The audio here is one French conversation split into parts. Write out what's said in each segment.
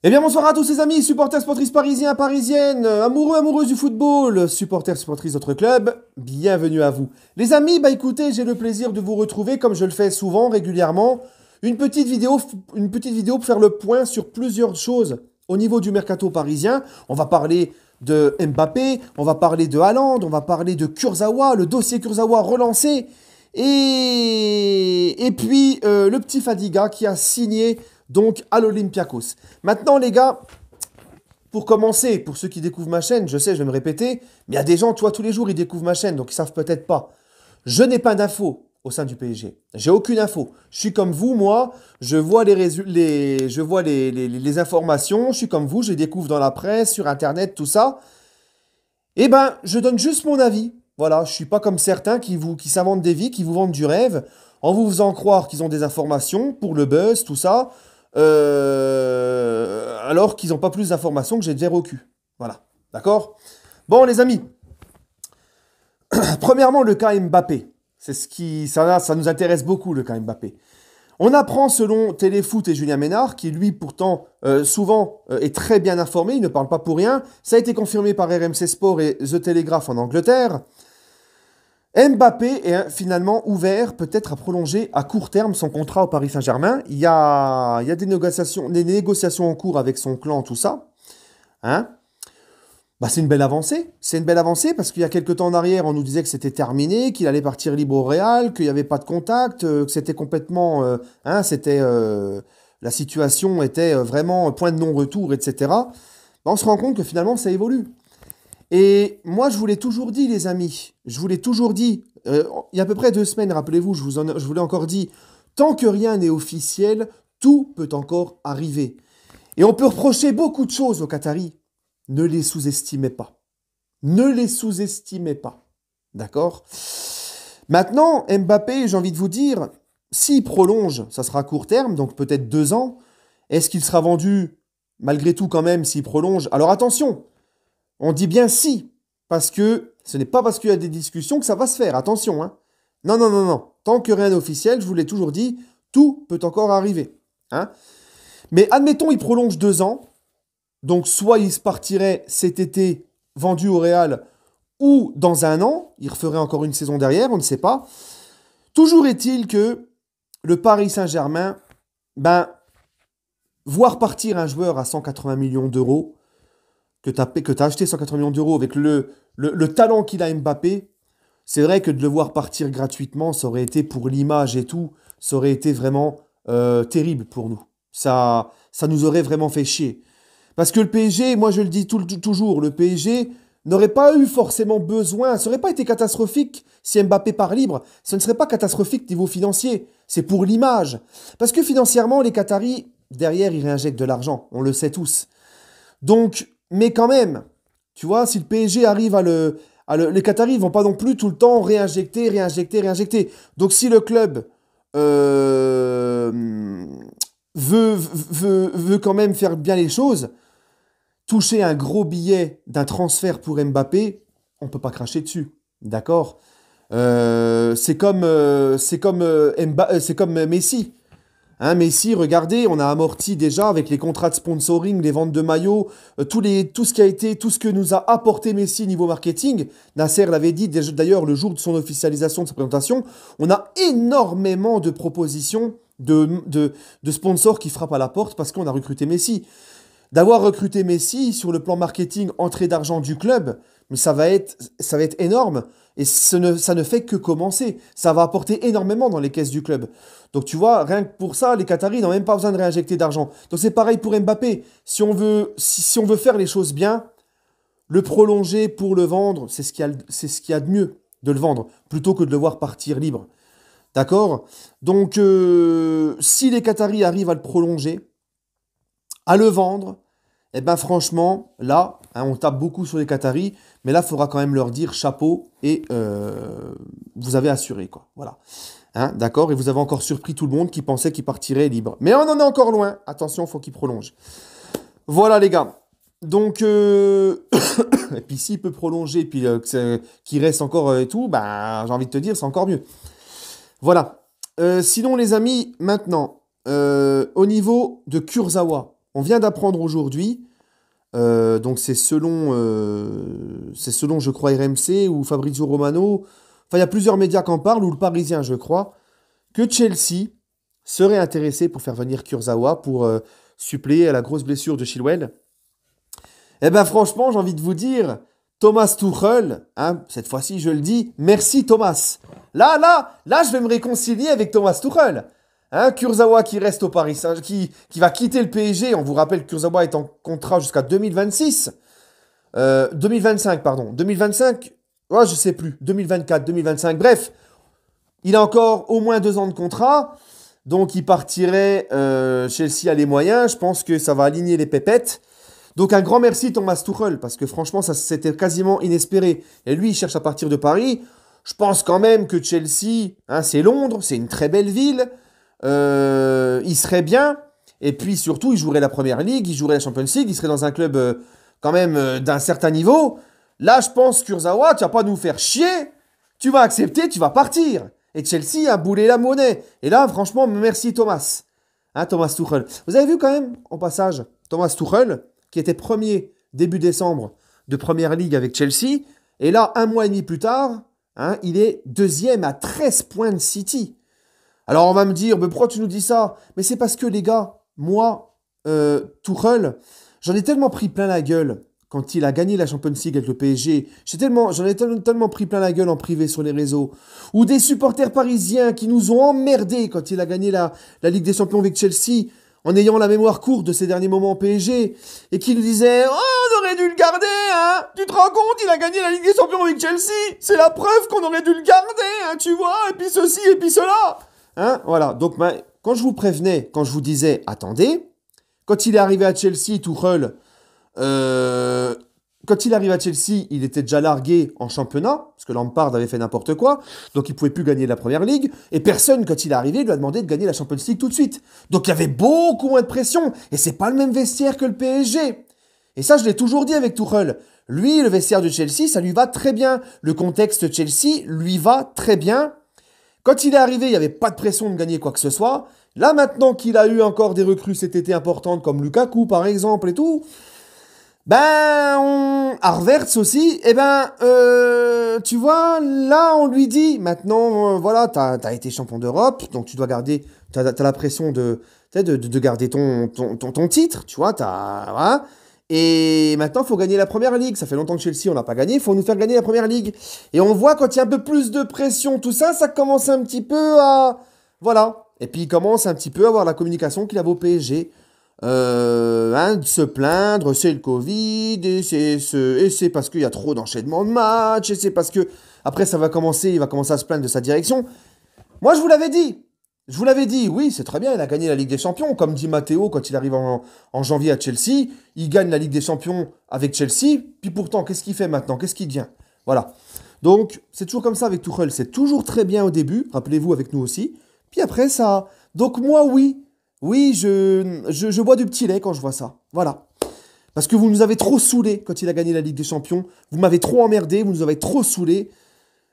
Eh bien bonsoir à tous les amis, supporters, supportrices parisiens, parisiennes, amoureux, amoureuses du football, supporters, supportrices d'autres clubs, bienvenue à vous. Les amis, bah écoutez, j'ai le plaisir de vous retrouver comme je le fais souvent, régulièrement, une petite vidéo pour faire le point sur plusieurs choses au niveau du mercato parisien. On va parler de Mbappé, on va parler de Haaland, on va parler de Kurzawa, le dossier Kurzawa relancé, et puis le petit Fadiga qui a signé donc à l'Olympiakos. Maintenant, les gars, pour commencer, pour ceux qui découvrent ma chaîne, je sais, je vais me répéter, mais il y a des gens, tu vois, tous les jours, ils découvrent ma chaîne, donc ils savent peut-être pas. Je n'ai pas d'infos au sein du PSG. J'ai aucune info. Je suis comme vous, moi, je vois je vois les informations, je suis comme vous, je les découvre dans la presse, sur Internet, tout ça. Eh ben, je donne juste mon avis. Voilà, je suis pas comme certains qui s'inventent des vies, qui vous vendent du rêve, en vous faisant croire qu'ils ont des informations pour le buzz, tout ça, alors qu'ils n'ont pas plus d'informations que j'ai de verre au cul. Voilà, d'accord? Bon, les amis, premièrement, le cas Mbappé. Ça nous intéresse beaucoup, le cas Mbappé. On apprend selon Téléfoot et Julien Ménard, qui lui pourtant souvent est très bien informé, il ne parle pas pour rien. Ça a été confirmé par RMC Sport et The Telegraph en Angleterre. Mbappé est finalement ouvert peut-être à prolonger à court terme son contrat au Paris Saint-Germain. Il y a des négociations en cours avec son clan, tout ça. Hein? Bah, c'est une belle avancée. C'est une belle avancée parce qu'il y a quelques temps en arrière, on nous disait que c'était terminé, qu'il allait partir libre au Real, qu'il n'y avait pas de contact, que c'était complètement... la situation était vraiment point de non-retour, etc. Bah, on se rend compte que finalement, ça évolue. Et moi, je vous l'ai toujours dit, les amis. Je vous l'ai toujours dit. Il y a à peu près 2 semaines, rappelez-vous, je vous l'ai encore dit. Tant que rien n'est officiel, tout peut encore arriver. Et on peut reprocher beaucoup de choses aux Qataris. Ne les sous-estimez pas. Ne les sous-estimez pas. D'accord? Maintenant, Mbappé, j'ai envie de vous dire, s'il prolonge, ça sera à court terme, donc peut-être 2 ans. Est-ce qu'il sera vendu malgré tout quand même s'il prolonge? Alors attention, on dit bien si, parce que ce n'est pas parce qu'il y a des discussions que ça va se faire. Attention, hein. Non, non, non, non. Tant que rien n'est officiel, je vous l'ai toujours dit, tout peut encore arriver. Hein. Mais admettons, il prolonge 2 ans. Donc, soit il se partirait cet été vendu au Real, ou dans un an, il referait encore une saison derrière, on ne sait pas. Toujours est-il que le Paris Saint-Germain, ben, voir partir un joueur à 180 millions d'euros, que tu as acheté 180 millions d'euros avec le talent qu'il a Mbappé, c'est vrai que de le voir partir gratuitement, ça aurait été pour l'image et tout, ça aurait été vraiment terrible pour nous. Ça nous aurait vraiment fait chier. Parce que le PSG, moi je le dis toujours, le PSG n'aurait pas eu forcément besoin, ça n'aurait pas été catastrophique si Mbappé part libre, ce ne serait pas catastrophique niveau financier, c'est pour l'image. Parce que financièrement, les Qataris, derrière, ils réinjectent de l'argent, on le sait tous. Donc, mais quand même, tu vois, si le PSG arrive les Qataris ne vont pas non plus tout le temps réinjecter, réinjecter, réinjecter. Donc si le club veut quand même faire bien les choses, toucher un gros billet d'un transfert pour Mbappé, on ne peut pas cracher dessus. D'accord? C'est comme Messi. Hein, Messi, regardez, on a amorti déjà avec les contrats de sponsoring, les ventes de maillots, tout ce que nous a apporté Messi niveau marketing. Nasser l'avait dit d'ailleurs le jour de son officialisation, de sa présentation. On a énormément de propositions de sponsors qui frappent à la porte parce qu'on a recruté Messi. D'avoir recruté Messi sur le plan marketing, entrée d'argent du club, mais ça va être énorme. Et ça ne fait que commencer. Ça va apporter énormément dans les caisses du club. Donc tu vois, rien que pour ça, les Qataris n'ont même pas besoin de réinjecter d'argent. Donc c'est pareil pour Mbappé. Si on veut faire les choses bien, le prolonger pour le vendre, c'est ce qu'il y a de mieux de le vendre, plutôt que de le voir partir libre. D'accord? Donc si les Qataris arrivent à le prolonger, à le vendre, eh ben franchement, là, hein, on tape beaucoup sur les Qataris, mais là, il faudra quand même leur dire chapeau et vous avez assuré, quoi. Voilà. Hein, d'accord? Et vous avez encore surpris tout le monde qui pensait qu'il partirait libre. Mais on en est encore loin. Attention, il faut qu'il prolonge. Voilà, les gars. Donc, et puis s'il peut prolonger, puis qu'il reste encore et tout, bah, j'ai envie de te dire, c'est encore mieux. Voilà. Sinon, les amis, maintenant, au niveau de Kurzawa, on vient d'apprendre aujourd'hui, donc c'est selon, je crois, RMC ou Fabrizio Romano, enfin, il y a plusieurs médias qui en parlent, ou le Parisien, je crois, que Chelsea serait intéressé pour faire venir Kurzawa pour suppléer à la grosse blessure de Chilwell. Eh ben franchement, j'ai envie de vous dire, Thomas Tuchel, hein, cette fois-ci je le dis, merci Thomas. Là, je vais me réconcilier avec Thomas Tuchel. Hein, Kurzawa qui reste au Paris Saint-Germain, qui va quitter le PSG. On vous rappelle que Kurzawa est en contrat jusqu'à 2026. 2025, pardon. 2025, ouais, je sais plus. 2024, 2025, bref. Il a encore au moins 2 ans de contrat. Donc il partirait, Chelsea a les moyens. Je pense que ça va aligner les pépettes. Donc un grand merci Thomas Tuchel, parce que franchement, ça c'était quasiment inespéré. Et lui, il cherche à partir de Paris. Je pense quand même que Chelsea, hein, c'est Londres, c'est une très belle ville. Il serait bien. Et puis surtout, il jouerait la Première Ligue, il jouerait la Champions League, il serait dans un club quand même d'un certain niveau. Là, je pense, Kurzawa, tu vas pas nous faire chier. Tu vas accepter, tu vas partir. Et Chelsea a boulé la monnaie. Et là, franchement, merci Thomas. Hein, Thomas Tuchel. Vous avez vu quand même, en passage, Thomas Tuchel, qui était premier début décembre de Première Ligue avec Chelsea. Et là, 1 mois et demi plus tard, hein, il est deuxième à 13 points de City. Alors on va me dire, mais pourquoi tu nous dis ça? Mais c'est parce que les gars, moi, Tuchel, j'en ai tellement pris plein la gueule quand il a gagné la Champions League avec le PSG. J'en ai tellement pris plein la gueule en privé sur les réseaux. Ou des supporters parisiens qui nous ont emmerdés quand il a gagné la Ligue des Champions avec Chelsea, en ayant la mémoire courte de ses derniers moments au PSG, et qui nous disaient « Oh, on aurait dû le garder, hein. Tu te rends compte, il a gagné la Ligue des Champions avec Chelsea. C'est la preuve qu'on aurait dû le garder, hein, tu vois, et puis ceci, et puis cela. » Hein, voilà, donc quand je vous prévenais, quand je vous disais, attendez, quand il est arrivé à Chelsea, Tuchel, quand il arrive à Chelsea, il était déjà largué en championnat, parce que Lampard avait fait n'importe quoi, donc il ne pouvait plus gagner la Première Ligue, et personne, quand il est arrivé, lui a demandé de gagner la Champions League tout de suite. Donc il y avait beaucoup moins de pression, et c'est pas le même vestiaire que le PSG. Et ça, je l'ai toujours dit avec Tuchel. Lui, le vestiaire de Chelsea, ça lui va très bien. Le contexte Chelsea lui va très bien. Quand il est arrivé, il n'y avait pas de pression de gagner quoi que ce soit. Là, maintenant qu'il a eu encore des recrues cet été importantes, comme Lukaku, par exemple, et tout, Havertz aussi, tu vois, là, on lui dit, maintenant, voilà, t'as été champion d'Europe, donc tu dois garder, t'as la pression de garder ton titre, tu vois, voilà. Et maintenant, il faut gagner la Première Ligue. Ça fait longtemps que Chelsea, on n'a pas gagné. Il faut nous faire gagner la Première Ligue. Et on voit quand il y a un peu plus de pression, tout ça, ça commence un petit peu à... Voilà. Et puis, il commence un petit peu à avoir la communication qu'il avait au PSG. De se plaindre, c'est le Covid, et c'est parce qu'il y a trop d'enchaînements de matchs, et c'est parce que... Après, il va commencer à se plaindre de sa direction. Moi, je vous l'avais dit. Je vous l'avais dit, oui, c'est très bien, il a gagné la Ligue des Champions. Comme dit Matteo, quand il arrive en janvier à Chelsea, il gagne la Ligue des Champions avec Chelsea. Puis pourtant, qu'est-ce qu'il fait maintenant? Qu'est-ce qu'il devient? Voilà. Donc, c'est toujours comme ça avec Tuchel. C'est toujours très bien au début, rappelez-vous, avec nous aussi. Puis après, ça... Donc moi, oui, je bois du petit lait quand je vois ça. Voilà. Parce que vous nous avez trop saoulés quand il a gagné la Ligue des Champions. Vous m'avez trop emmerdé, vous nous avez trop saoulés.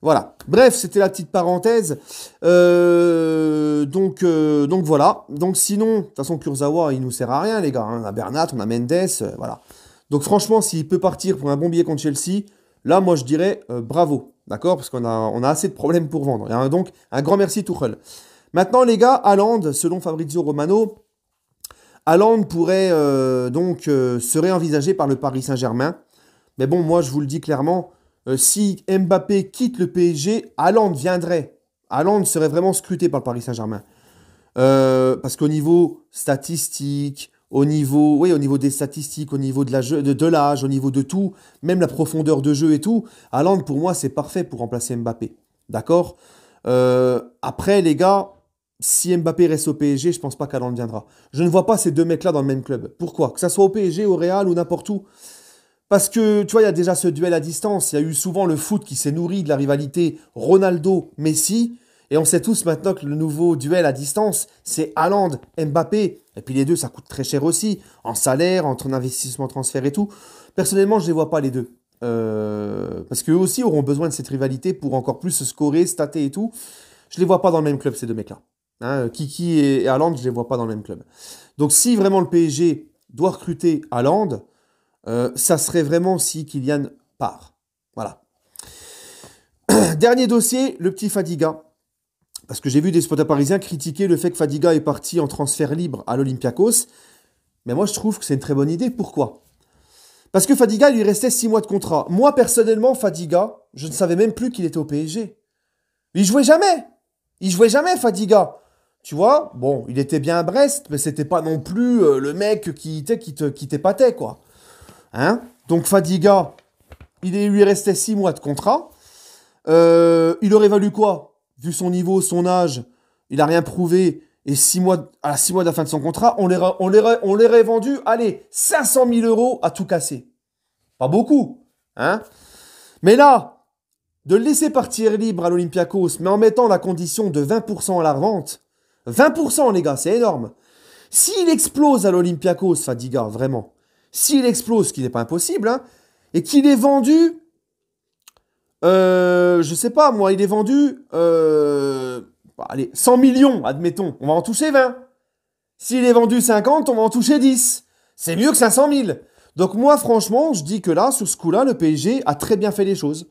Voilà. Bref, c'était la petite parenthèse. Donc voilà. Donc sinon, de toute façon, Kurzawa, il nous sert à rien, les gars. Hein. On a Bernat, on a Mendes, voilà. Donc franchement, s'il peut partir pour un bon billet contre Chelsea, là, moi, je dirais bravo. D'accord? Parce on a assez de problèmes pour vendre. Et, donc, un grand merci, Tuchel. Maintenant, les gars, Haaland, selon Fabrizio Romano, Haaland pourrait serait envisagé par le Paris Saint-Germain. Mais bon, moi, je vous le dis clairement, si Mbappé quitte le PSG, Haaland viendrait. Haaland serait vraiment scruté par le Paris Saint-Germain. Parce qu'au niveau statistique, au niveau des statistiques, au niveau de l'âge, au niveau de tout, même la profondeur de jeu et tout, Haaland, pour moi, c'est parfait pour remplacer Mbappé. D'accord? Après, les gars, si Mbappé reste au PSG, je pense pas qu'Haaland viendra. Je ne vois pas ces deux mecs-là dans le même club. Pourquoi? Que ça soit au PSG, au Real ou n'importe où. Parce que, tu vois, il y a déjà ce duel à distance. Il y a eu souvent le foot qui s'est nourri de la rivalité Ronaldo-Messi. Et on sait tous maintenant que le nouveau duel à distance, c'est Haaland-Mbappé. Et puis les deux, ça coûte très cher aussi. En salaire, entre investissement, transfert et tout. Personnellement, je ne les vois pas les deux. Parce qu'eux aussi auront besoin de cette rivalité pour encore plus se scorer, stater et tout. Je ne les vois pas dans le même club, ces deux mecs-là. Hein, Kiki et Haaland, je ne les vois pas dans le même club. Donc si vraiment le PSG doit recruter Haaland, ça serait vraiment si Kylian part. Voilà. Dernier dossier, le petit Fadiga. Parce que j'ai vu des supporters parisiens critiquer le fait que Fadiga est parti en transfert libre à l'Olympiakos. Mais moi, je trouve que c'est une très bonne idée. Pourquoi? Parce que Fadiga, il lui restait 6 mois de contrat. Moi, personnellement, Fadiga, je ne savais même plus qu'il était au PSG. Il jouait jamais. Il jouait jamais, Fadiga. Tu vois, bon, il était bien à Brest, mais c'était pas non plus le mec qui t'épatait, quoi. Hein? Donc Fadiga, lui restait 6 mois de contrat. Il aurait valu quoi? Vu son niveau, son âge, il a rien prouvé. Et à 6 mois de la fin de son contrat, on l'aurait vendu, allez, 500 000 euros à tout casser. Pas beaucoup, hein? Mais là, de le laisser partir libre à l'Olympiakos, mais en mettant la condition de 20% à la revente, 20% les gars, c'est énorme. S'il explose à l'Olympiakos, Fadiga, vraiment, s'il explose, ce qui n'est pas impossible, hein, et qu'il est vendu, je sais pas, moi, il est vendu, allez, 100 millions, admettons, on va en toucher 20. S'il est vendu 50, on va en toucher 10. C'est mieux que 500 000. Donc moi, franchement, je dis que là, sur ce coup-là, le PSG a très bien fait les choses.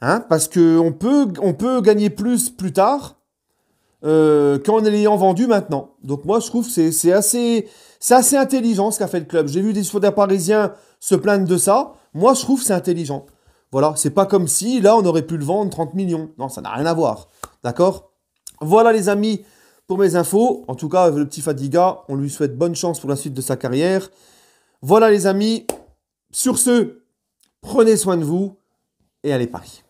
Hein, parce qu'on peut gagner plus tard qu'en l'ayant vendu maintenant. Donc moi, je trouve que c'est assez intelligent ce qu'a fait le club. J'ai vu des supporters parisiens se plaindre de ça. Moi, je trouve que c'est intelligent. Voilà, c'est pas comme si, là, on aurait pu le vendre 30 millions. Non, ça n'a rien à voir. D'accord? Voilà, les amis, pour mes infos. En tout cas, le petit Fadiga, on lui souhaite bonne chance pour la suite de sa carrière. Voilà, les amis. Sur ce, prenez soin de vous et allez Paris.